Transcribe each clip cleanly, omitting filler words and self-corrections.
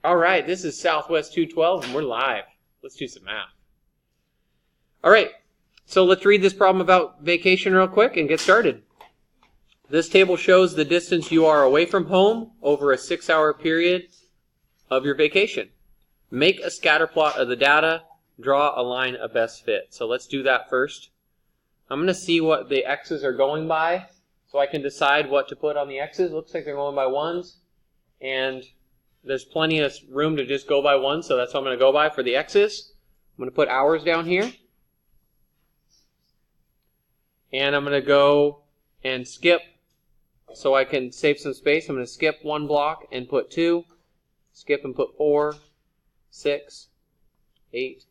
All right, this is Southwest 212, and we're live. Let's do some math. All right, so let's read this problem about vacation real quick and get started. This table shows the distance you are away from home over a 6-hour period of your vacation. Make a scatter plot of the data. Draw a line of best fit. So let's do that first. I'm going to see what the x's are going by so I can decide what to put on the x's. Looks like they're going by ones, and there's plenty of room to just go by one, so that's what I'm going to go by for the x's. I'm going to put hours down here. And I'm going to go and skip so I can save some space. I'm going to skip one block and put 2. Skip and put 4, 6, 8,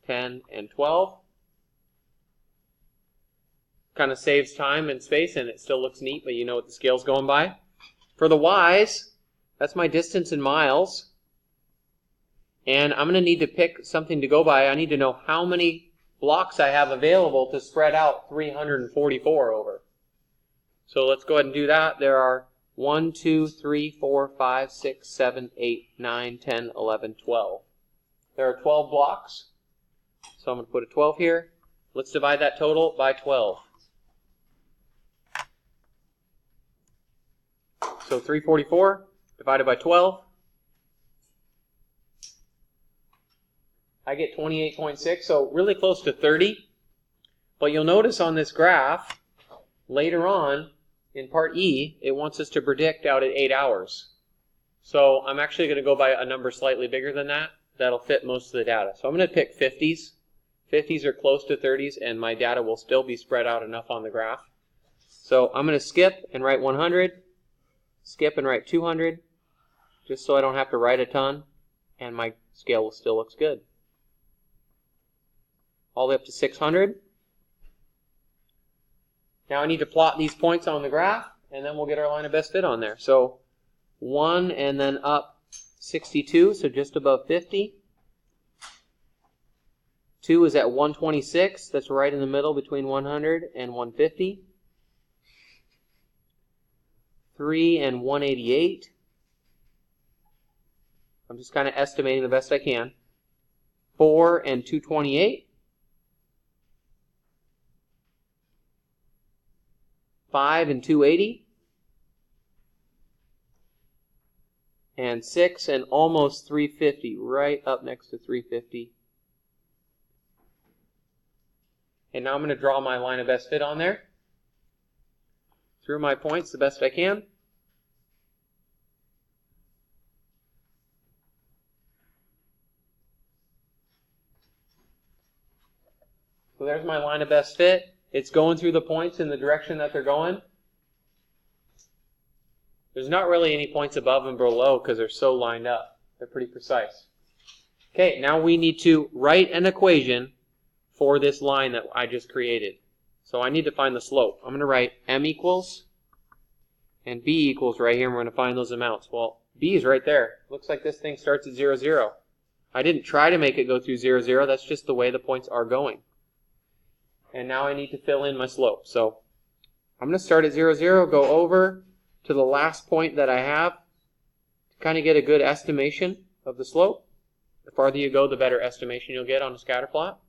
10, and 12. Kind of saves time and space, and it still looks neat, but you know what the scale's going by. For the y's, that's my distance in miles. And I'm going to need to pick something to go by. I need to know how many blocks I have available to spread out 344 over. So let's go ahead and do that. There are 1, 2, 3, 4, 5, 6, 7, 8, 9, 10, 11, 12. There are 12 blocks. So I'm going to put a 12 here. Let's divide that total by 12. So 344 divided by 12. I get 28.6, so really close to 30. But you'll notice on this graph, later on, in part E, it wants us to predict out at 8 hours. So I'm actually going to go by a number slightly bigger than that. That'll fit most of the data. So I'm going to pick 50s. 50s are close to 30s, and my data will still be spread out enough on the graph. So I'm going to skip and write 100, skip and write 200, just so I don't have to write a ton, and my scale still looks good. All the way up to 600. Now I need to plot these points on the graph, and then we'll get our line of best fit on there. So 1 and then up 62, so just above 50. 2 is at 126, that's right in the middle between 100 and 150. 3 and 188. I'm just kind of estimating the best I can. 4 and 228. 5 and 280. And 6 and almost 350, right up next to 350. And now I'm going to draw my line of best fit on there. Through my points the best I can. So there's my line of best fit. It's going through the points in the direction that they're going. There's not really any points above and below because they're so lined up. They're pretty precise. Okay, now we need to write an equation for this line that I just created. So I need to find the slope. I'm going to write m equals and b equals right here, and we're going to find those amounts. Well, b is right there. Looks like this thing starts at 0, 0. I didn't try to make it go through 0, 0. That's just the way the points are going. And now I need to fill in my slope. So I'm going to start at 0, 0, go over to the last point that I have to kind of get a good estimation of the slope. The farther you go, the better estimation you'll get on a scatter plot.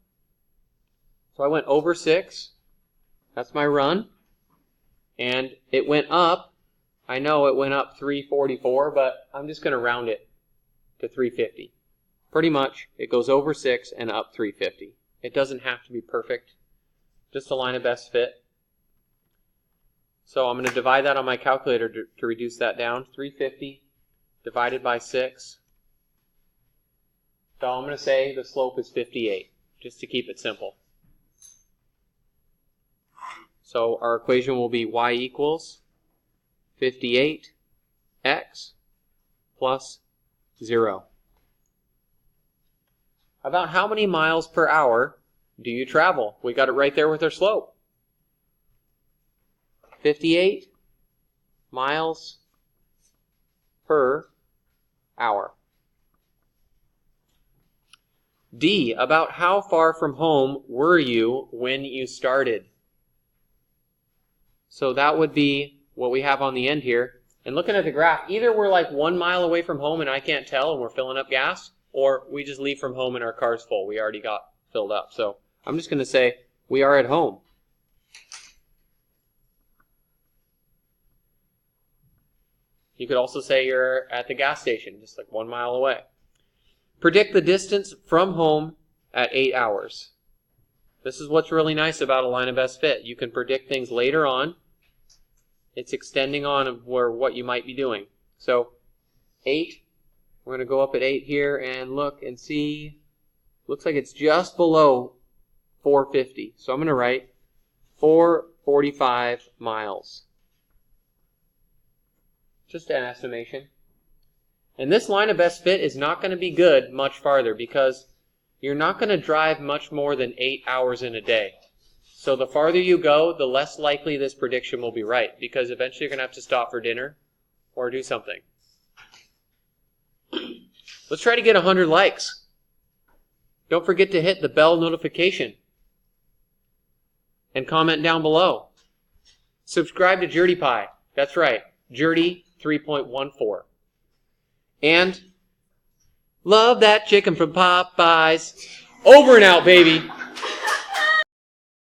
So I went over 6. That's my run. And it went up. I know it went up 344, but I'm just going to round it to 350. Pretty much, it goes over 6 and up 350. It doesn't have to be perfect. Just a line of best fit. So I'm going to divide that on my calculator to reduce that down. 350 divided by 6. So I'm going to say the slope is 58, just to keep it simple. So our equation will be y equals 58x plus 0. About how many miles per hour do you travel? We got it right there with our slope. 58 miles per hour. D, about how far from home were you when you started? So that would be what we have on the end here. And looking at the graph, either we're like 1 mile away from home and I can't tell and we're filling up gas, or we just leave from home and our car's full. We already got filled up. So I'm just going to say we are at home. You could also say you're at the gas station, just like 1 mile away. Predict the distance from home at 8 hours. This is what's really nice about a line of best fit. You can predict things later on. It's extending on where what you might be doing. So 8, we're going to go up at 8 here and look and see. Looks like it's just below 450. So I'm going to write 445 miles. Just an estimation. And this line of best fit is not going to be good much farther because you're not going to drive much more than 8 hours in a day. So the farther you go, the less likely this prediction will be right, because eventually you're going to have to stop for dinner or do something. Let's try to get 100 likes. Don't forget to hit the bell notification and comment down below. Subscribe to Jerdy Pie. That's right, Jerdy 3.14. And love that chicken from Popeyes. Over and out, baby.